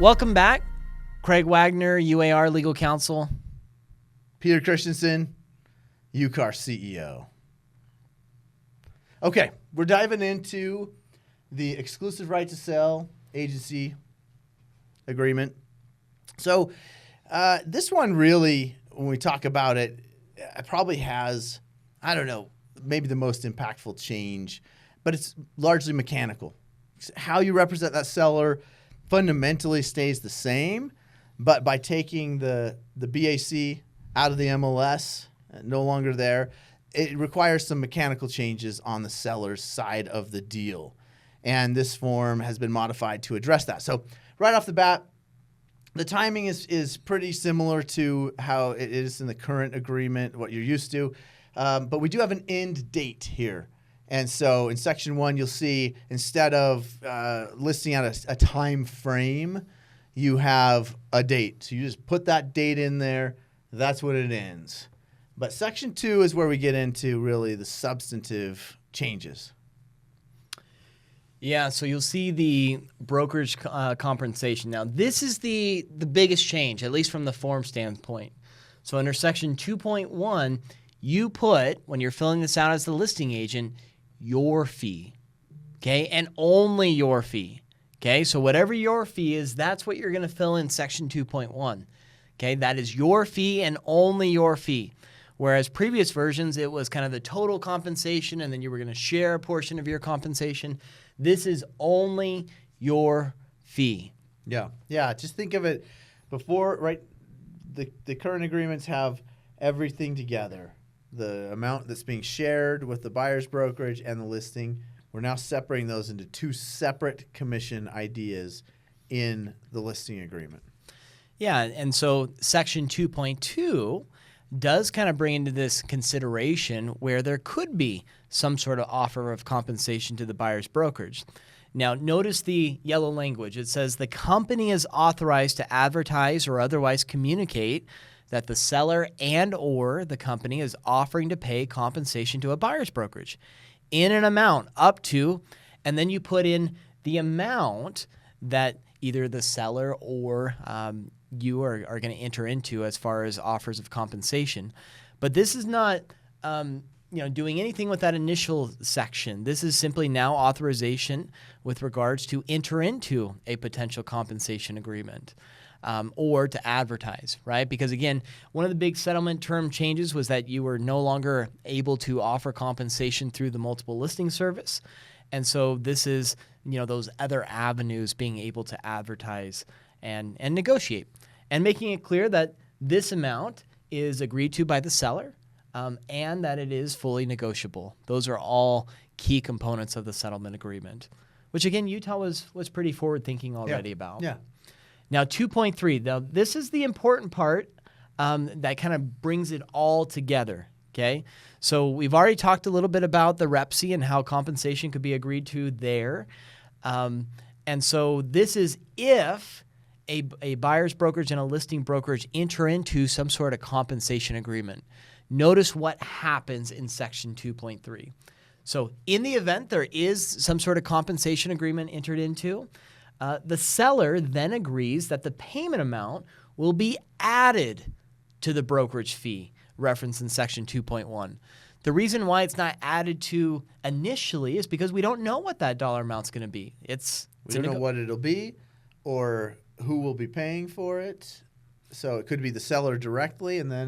Welcome back. Craig Wagner, UAR Legal Counsel. Peter Christensen, UCAR CEO. Okay, we're diving into the exclusive right to sell agency agreement. So this one really, when we talk about it, it probably has, I don't know, maybe the most impactful change, but it's largely mechanical. How you represent that seller fundamentally stays the same, but by taking the BAC out of the MLS, no longer there, it requires some mechanical changes on the seller's side of the deal. And this form has been modified to address that. So right off the bat, the timing is pretty similar to how it is in the current agreement, what you're used to. But we do have an end date here. And so in Section 1, you'll see instead of listing out a time frame, you have a date. So you just put that date in there. That's when it ends. But Section 2 is where we get into really the substantive changes. Yeah, so you'll see the brokerage compensation. Now, this is the biggest change, at least from the form standpoint. So under Section 2.1, you put, when you're filling this out as the listing agent, your fee, okay, and only your fee, okay? So whatever your fee is, that's what you're going to fill in Section 2.1, okay? That is your fee and only your fee. Whereas previous versions, it was kind of the total compensation, and then you were going to share a portion of your compensation. This is only your fee. Yeah. Just think of it before, right? The current agreements have everything together. The amount that's being shared with the buyer's brokerage and the listing. We're now separating those into two separate commission ideas in the listing agreement. Yeah, and so Section 2.2 does kind of bring into this consideration where there could be some sort of offer of compensation to the buyer's brokerage. Now, notice the yellow language. It says the company is authorized to advertise or otherwise communicate that the seller and or the company is offering to pay compensation to a buyer's brokerage in an amount up to, and then you put in the amount that either the seller or you are going to enter into as far as offers of compensation. But this is not doing anything with that initial section. This is simply now authorization with regards to enter into a potential compensation agreement. Or to advertise, right? Because again, one of the big settlement term changes was that you were no longer able to offer compensation through the multiple listing service. And so this is, those other avenues being able to advertise and negotiate. And making it clear that this amount is agreed to by the seller and that it is fully negotiable. Those are all key components of the settlement agreement, which again, Utah was pretty forward-thinking already about. Yeah. Now, 2.3, now this is the important part that kind of brings it all together, okay? So we've already talked a little bit about the REPSI and how compensation could be agreed to there. And so this is if a buyer's brokerage and a listing brokerage enter into some sort of compensation agreement. Notice what happens in Section 2.3. So in the event there is some sort of compensation agreement entered into, the seller then agrees that the payment amount will be added to the brokerage fee referenced in Section 2.1. The reason why it's not added to initially is because we don't know what that dollar amount's going to be. We don't know what it'll be or who will be paying for it. So it could be the seller directly, and then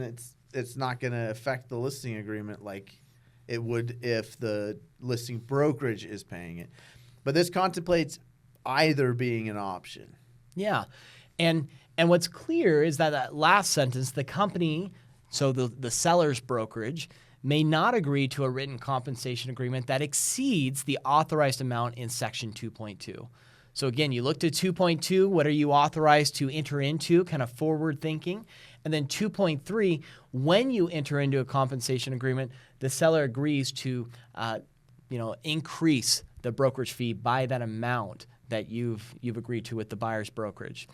it's not going to affect the listing agreement like it would if the listing brokerage is paying it. But this contemplates either being an option. Yeah. And what's clear is that last sentence, the company, so the seller's brokerage, may not agree to a written compensation agreement that exceeds the authorized amount in Section 2.2. So again, you looked at 2.2, what are you authorized to enter into, kind of forward thinking. And then 2.3, when you enter into a compensation agreement, the seller agrees to increase the brokerage fee by that amount that you've agreed to with the buyer's brokerage.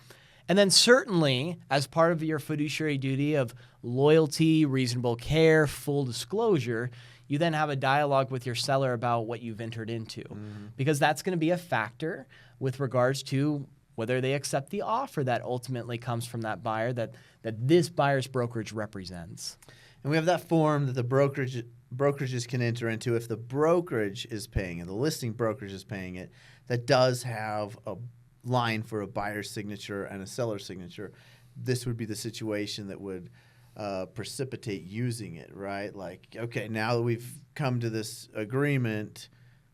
And then certainly, as part of your fiduciary duty of loyalty, reasonable care, full disclosure, you then have a dialogue with your seller about what you've entered into. Mm-hmm. Because that's going to be a factor with regards to whether they accept the offer that ultimately comes from that buyer that this buyer's brokerage represents. And we have that form that the brokerages can enter into if the brokerage is paying it, the listing brokerage is paying it, that does have a line for a buyer's signature and a seller's signature. This would be the situation that would precipitate using it, right? Like, okay, now that we've come to this agreement,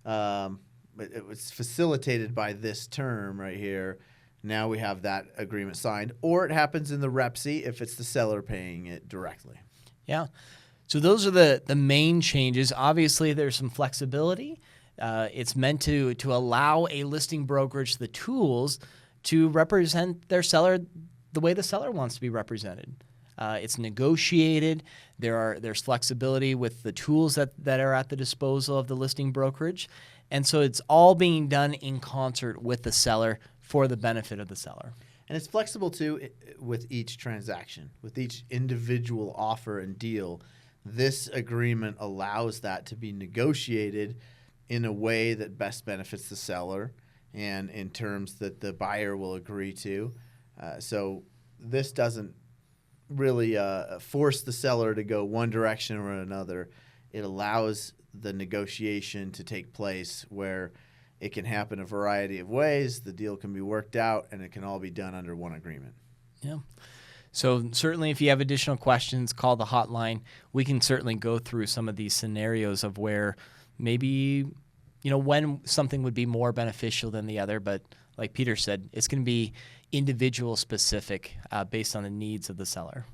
it was facilitated by this term right here. Now we have that agreement signed, or it happens in the REPSI if it's the seller paying it directly. Yeah. So those are the main changes. Obviously, there's some flexibility. It's meant to allow a listing brokerage the tools to represent their seller the way the seller wants to be represented. It's negotiated. There's flexibility with the tools that are at the disposal of the listing brokerage. And so it's all being done in concert with the seller for the benefit of the seller. And it's flexible, too, with each transaction, with each individual offer and deal. This agreement allows that to be negotiated in a way that best benefits the seller and in terms that the buyer will agree to. So this doesn't really force the seller to go one direction or another. It allows the negotiation to take place where it can happen a variety of ways. The deal can be worked out, and it can all be done under one agreement. Yeah. So certainly if you have additional questions, call the hotline. We can certainly go through some of these scenarios of where maybe, when something would be more beneficial than the other. But like Peter said, it's going to be individual specific based on the needs of the seller.